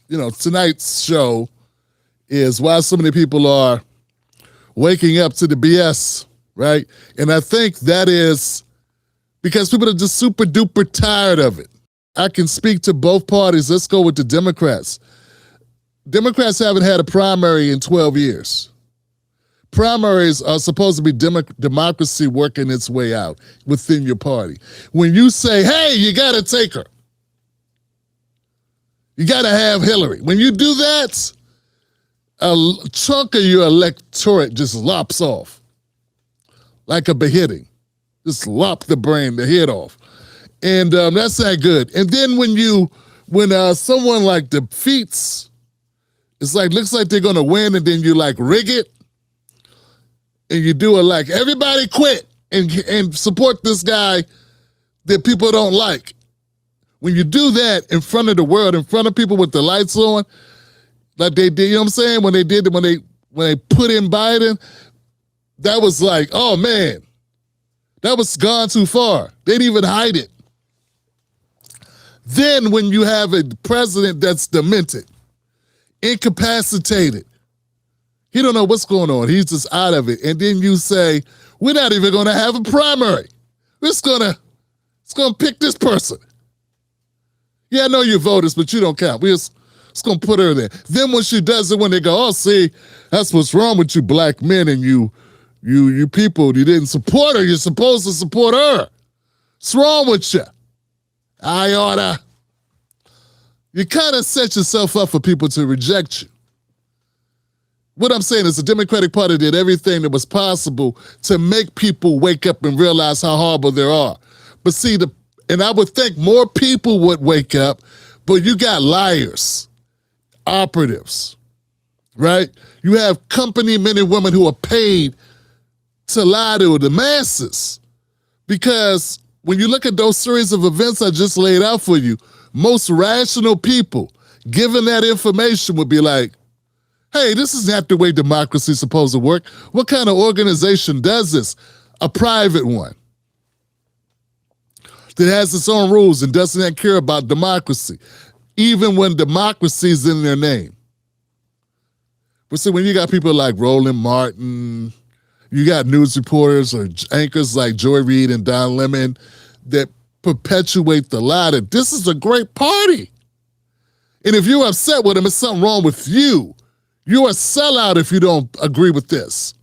tonight's show is why so many people are waking up to the BS, right? And I think that is because people are just super duper tired of it. I can speak to both parties. Let's go with the Democrats. Democrats haven't had a primary in 12 years. Primaries are supposed to be democracy working its way out within your party. When you say, hey, you got to take her, you got to have Hillary. When you do that, a chunk of your electorate just lops off like a beheading. Just lop the head off. And that's not good. And then when someone like defeats, it's like, looks like they're going to win, and then you like rig it. And you do it like, everybody quit and support this guy that people don't like. When you do that in front of the world, in front of people with the lights on, like they did, you know what I'm saying? When they put in Biden, that was like, oh man, that was gone too far. They didn't even hide it. Then when you have a president that's demented, incapacitated, he don't know what's going on. He's just out of it. And then you say, we're not even going to have a primary. We're just going to pick this person. Yeah, I know you're voters, but you don't count. We're just going to put her there. Then when she does it, when they go, oh, see, that's what's wrong with you black men and you people. You didn't support her. You're supposed to support her. What's wrong with you? I oughta. You kind of set yourself up for people to reject you. What I'm saying is the Democratic Party did everything that was possible to make people wake up and realize how horrible they are. But see, and I would think more people would wake up, but you got liars, operatives, right? You have company men and women who are paid to lie to the masses. Because when you look at those series of events I just laid out for you, most rational people, given that information, would be like, hey, this is not the way democracy is supposed to work. What kind of organization does this? A private one that has its own rules and doesn't care about democracy, even when democracy is in their name. But see, when you got people like Roland Martin, you got news reporters or anchors like Joy Reid and Don Lemon that perpetuate the lie that this is a great party. And if you're upset with them, it's something wrong with you. You're a sellout if you don't agree with this.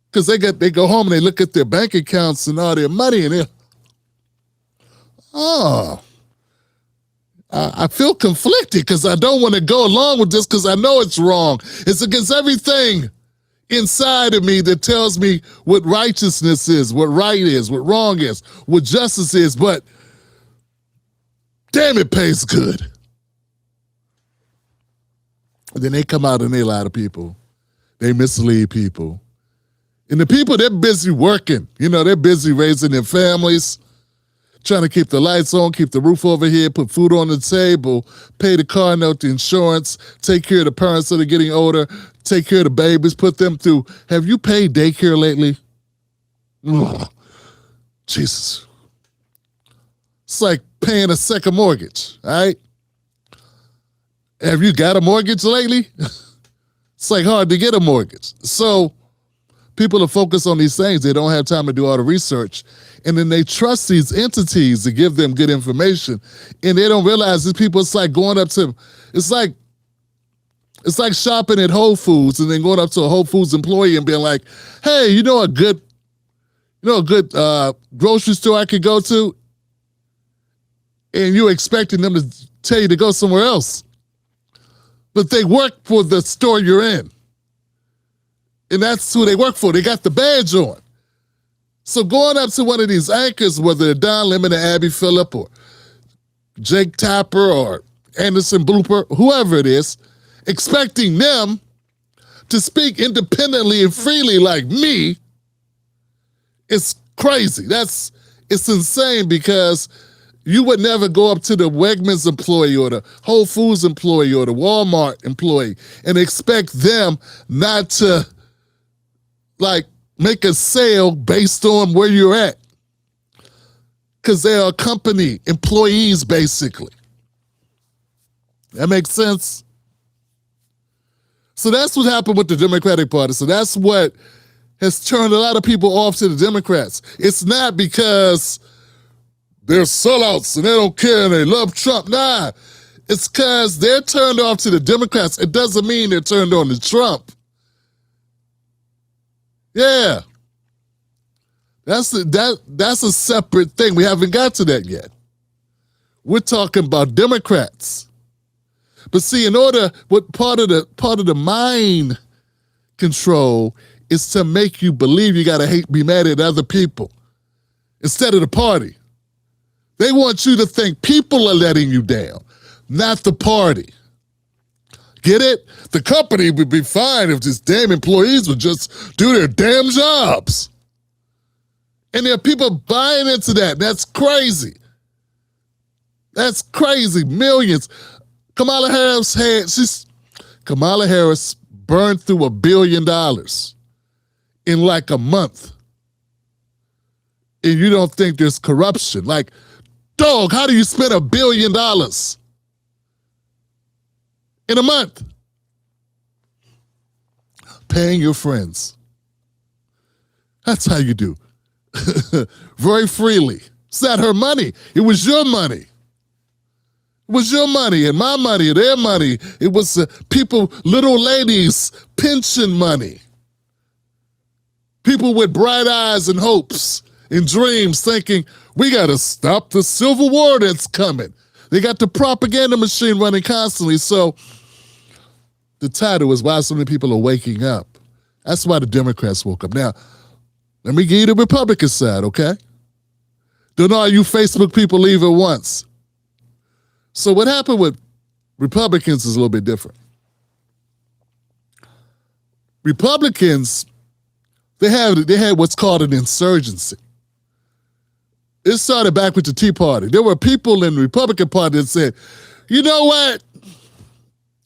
Because they go home and they look at their bank accounts and all their money and they're, I feel conflicted because I don't want to go along with this because I know it's wrong. It's against everything inside of me that tells me what righteousness is, what right is, what wrong is, what justice is, but damn, it pays good. And then they come out and they lie to people. They mislead people. And the people, they're busy working. They're busy raising their families, trying to keep the lights on, keep the roof over here, put food on the table, pay the car note, the insurance, take care of the parents that are getting older, take care of the babies, put them through. Have you paid daycare lately? Ugh, Jesus. It's like paying a second mortgage, all right? Have you got a mortgage lately? It's like hard to get a mortgage. So people are focused on these things. They don't have time to do all the research. And then they trust these entities to give them good information. And they don't realize these people, it's like going up to, it's like shopping at Whole Foods and then going up to a Whole Foods employee and being like, hey, a good grocery store I could go to? And you're expecting them to tell you to go somewhere else. But they work for the store you're in. And that's who they work for. They got the badge on. So going up to one of these anchors, whether they're Don Lemon or Abby Phillip or Jake Tapper or Anderson Blooper, whoever it is, expecting them to speak independently and freely like me, it's crazy. It's insane because you would never go up to the Wegmans employee or the Whole Foods employee or the Walmart employee and expect them not to make a sale based on where you're at. Because they are company employees, basically. That makes sense? So that's what happened with the Democratic Party. So that's what has turned a lot of people off to the Democrats. It's not because they're sellouts and they don't care and they love Trump. Nah, it's because they're turned off to the Democrats. It doesn't mean they're turned on to Trump. Yeah. That's a separate thing. We haven't got to that yet. We're talking about Democrats. But see, what part of the mind control is to make you believe you gotta be mad at other people instead of the party. They want you to think people are letting you down, not the party. Get it? The company would be fine if these damn employees would just do their damn jobs. And there are people buying into that. That's crazy. That's crazy. Millions. Kamala Harris burned through $1 billion in like a month. And you don't think there's corruption. Like, dog, how do you spend $1 billion in a month? Paying your friends. That's how you do. Very freely. It's not her money. It was your money. It was your money and my money, their money. It was people, little ladies' pension money. People with bright eyes and hopes and dreams thinking, we got to stop the Civil War that's coming. They got the propaganda machine running constantly. So the title is why so many people are waking up. That's why the Democrats woke up. Now, let me give you the Republican side, okay? Don't all you Facebook people leave at once. So what happened with Republicans is a little bit different. Republicans, they had what's called an insurgency. It started back with the Tea Party. There were people in the Republican Party that said, you know what?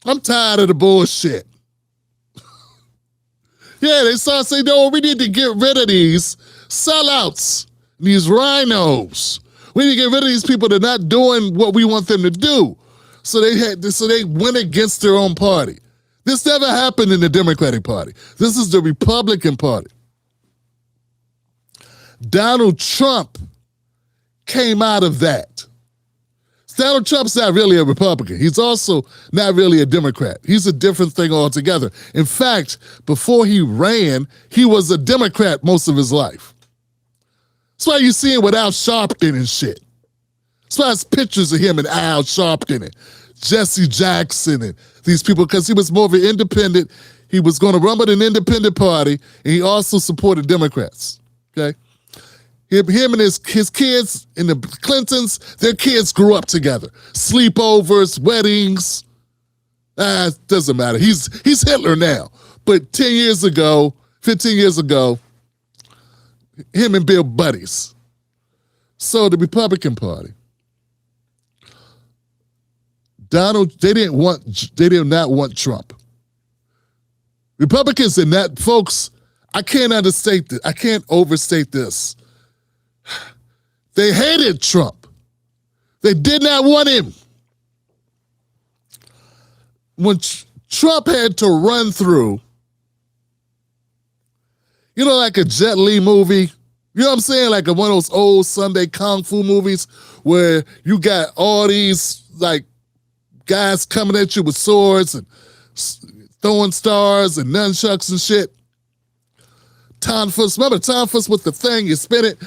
I'm tired of the bullshit. Yeah, they started saying, no, we need to get rid of these sellouts, these rhinos. We need to get rid of these people that are not doing what we want them to do. So they went against their own party. This never happened in the Democratic Party. This is the Republican Party. Donald Trump came out of that. Donald Trump's not really a Republican. He's also not really a Democrat. He's a different thing altogether. In fact, before he ran, he was a Democrat most of his life. That's why you see him with Al Sharpton and shit. That's why it's pictures of him and Al Sharpton and Jesse Jackson and these people, because he was more of an independent. He was going to run with an independent party, and he also supported Democrats, okay? Him and his kids and the Clintons, their kids grew up together. Sleepovers, weddings. It doesn't matter. He's Hitler now. But 10 years ago, 15 years ago, him and Bill buddies. So the Republican Party, they did not want Trump. Republicans and that, folks, I can't overstate this. They hated Trump. They did not want him. When Trump had to run through, you know, like a Jet Li movie, you know what I'm saying? Like one of those old Sunday Kung Fu movies where you got all these like guys coming at you with swords and throwing stars and nunchucks and shit. Tonfus, remember Tonfus with the thing, you spin it.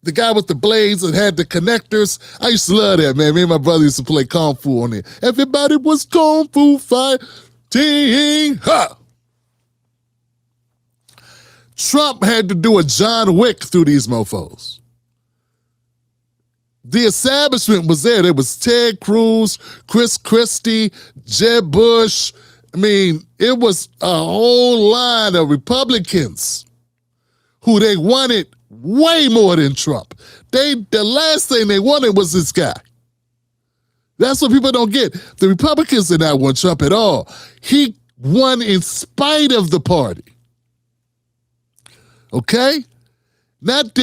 The guy with the blades that had the connectors. I used to love that, man. Me and my brother used to play Kung Fu on it. Everybody was Kung Fu fighting. Ha! Trump had to do a John Wick through these mofos. The establishment was there. There was Ted Cruz, Christie, Jeb Bush. I mean, it was a whole line of Republicans who they wanted way more than Trump. The last thing they wanted was this guy. That's what people don't get. The Republicans did not want Trump at all. He won in spite of the party. Okay? Not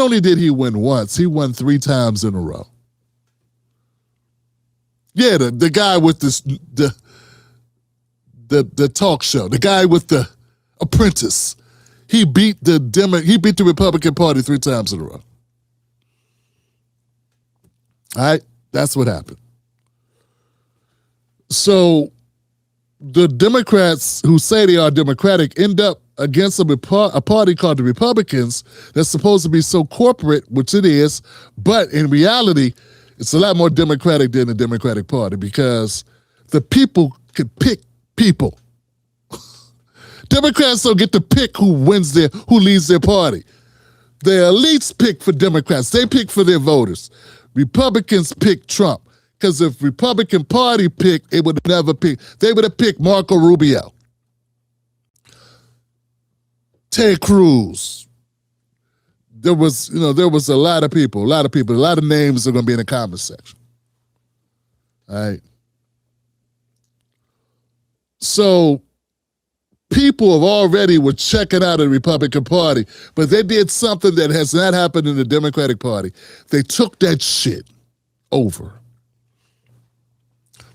only did he win once, he won 3 times in a row. Yeah, the guy with the talk show, the guy with the Apprentice. He beat the Republican Party 3 times in a row. All right, that's what happened. So the Democrats who say they are Democratic end up against a party called the Republicans that's supposed to be so corporate, which it is, but in reality, it's a lot more Democratic than the Democratic Party because the people could pick people. Democrats don't get to pick who leads their party. The elites pick for Democrats. They pick for their voters. Republicans pick Trump. Because if Republican Party picked, it would have never picked. They would have picked Marco Rubio, Ted Cruz. There was a lot of people, a lot of names are going to be in the comment section. All right. So people have already were checking out of the Republican Party, but they did something that has not happened in the Democratic Party. They took that shit over.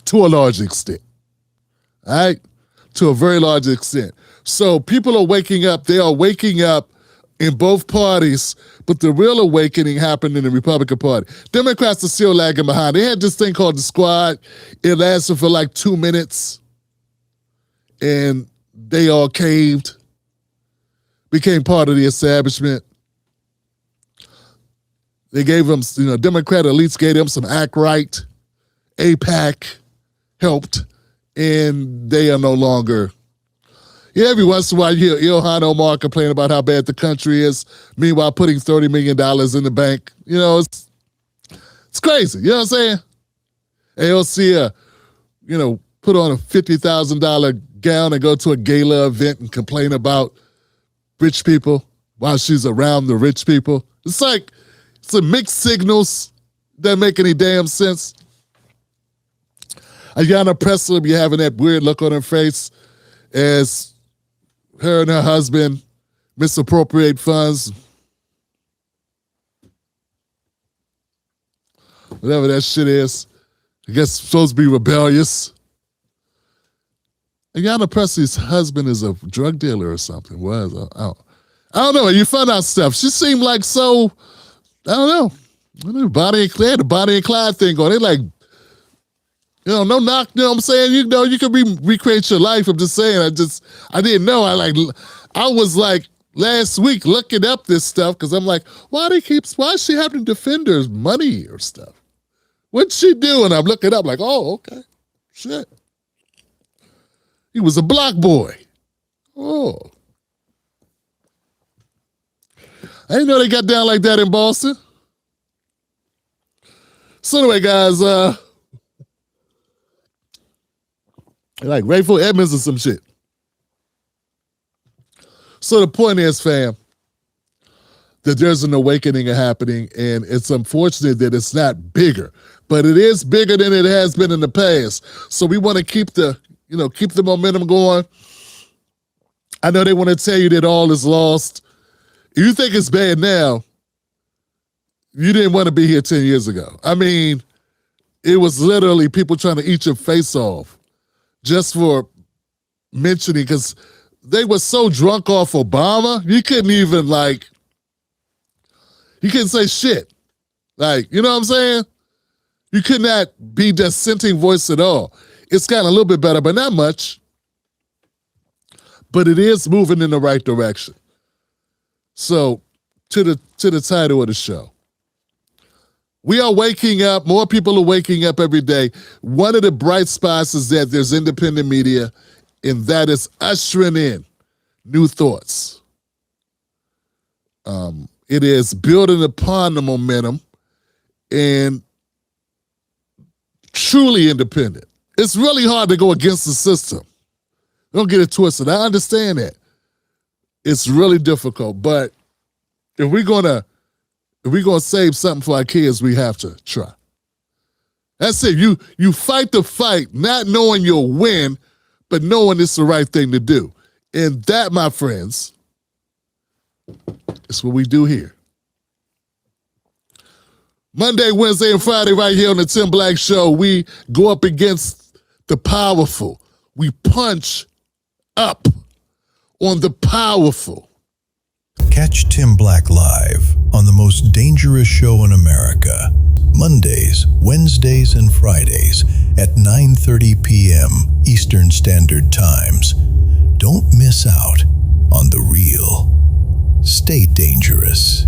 To a large extent, all right? To a very large extent. So people are waking up. They are waking up in both parties, but the real awakening happened in the Republican Party. Democrats are still lagging behind. They had this thing called the Squad. It lasted for like 2 minutes, and they all caved, became part of the establishment. They gave them, Democrat elites gave them some act right, AIPAC, helped, and they are no longer. Yeah, every once in a while you hear Ilhan Omar complain about how bad the country is, meanwhile putting $30 million in the bank. It's crazy. You know what I'm saying? And you'll see her, put on a $50,000 gown and go to a gala event and complain about rich people while she's around the rich people. It's a mixed signals. Doesn't make any damn sense. Ayanna Pressley be having that weird look on her face as her and her husband misappropriate funds. Whatever that shit is. I guess supposed to be rebellious. Ayanna Pressley's husband is a drug dealer or something. Was I don't know. You find out stuff. She seemed like so, I don't know. Bonnie and Clyde, the Bonnie and Clyde thing going. They like, no knock, you know what I'm saying? You can recreate your life. I'm just saying, I didn't know. I was like last week looking up this stuff because I'm like, why is she having to defend her money or stuff? What'd she do? And I'm looking up like, oh, okay, shit. He was a block boy. Oh. I didn't know they got down like that in Boston. So anyway, guys, like Rayful Edmonds or some shit. So the point is, fam, that there's an awakening happening, and it's unfortunate that it's not bigger, but it is bigger than it has been in the past. So we want to keep the momentum going. I know they want to tell you that all is lost. If you think it's bad now, you didn't want to be here 10 years ago. I mean, it was literally people trying to eat your face off just for mentioning, because they were so drunk off Obama, you couldn't even you couldn't say shit. You know what I'm saying? You could not be dissenting voice at all. It's gotten a little bit better, but not much. But it is moving in the right direction. So, to the title of the show. We are waking up. More people are waking up every day. One of the bright spots is that there's independent media, and that is ushering in new thoughts. It is building upon the momentum and truly independent. It's really hard to go against the system. Don't get it twisted. I understand that. It's really difficult, but if we're gonna save something for our kids, we have to try. That's it. You fight the fight, not knowing you'll win, but knowing it's the right thing to do. And that, my friends, is what we do here. Monday, Wednesday, and Friday right here on the Tim Black Show, we go up against the powerful. We punch up on the powerful. Catch Tim Black live on the most dangerous show in America, Mondays, Wednesdays, and Fridays at 9:30 p.m. Eastern Standard Times. Don't miss out on the real. Stay dangerous.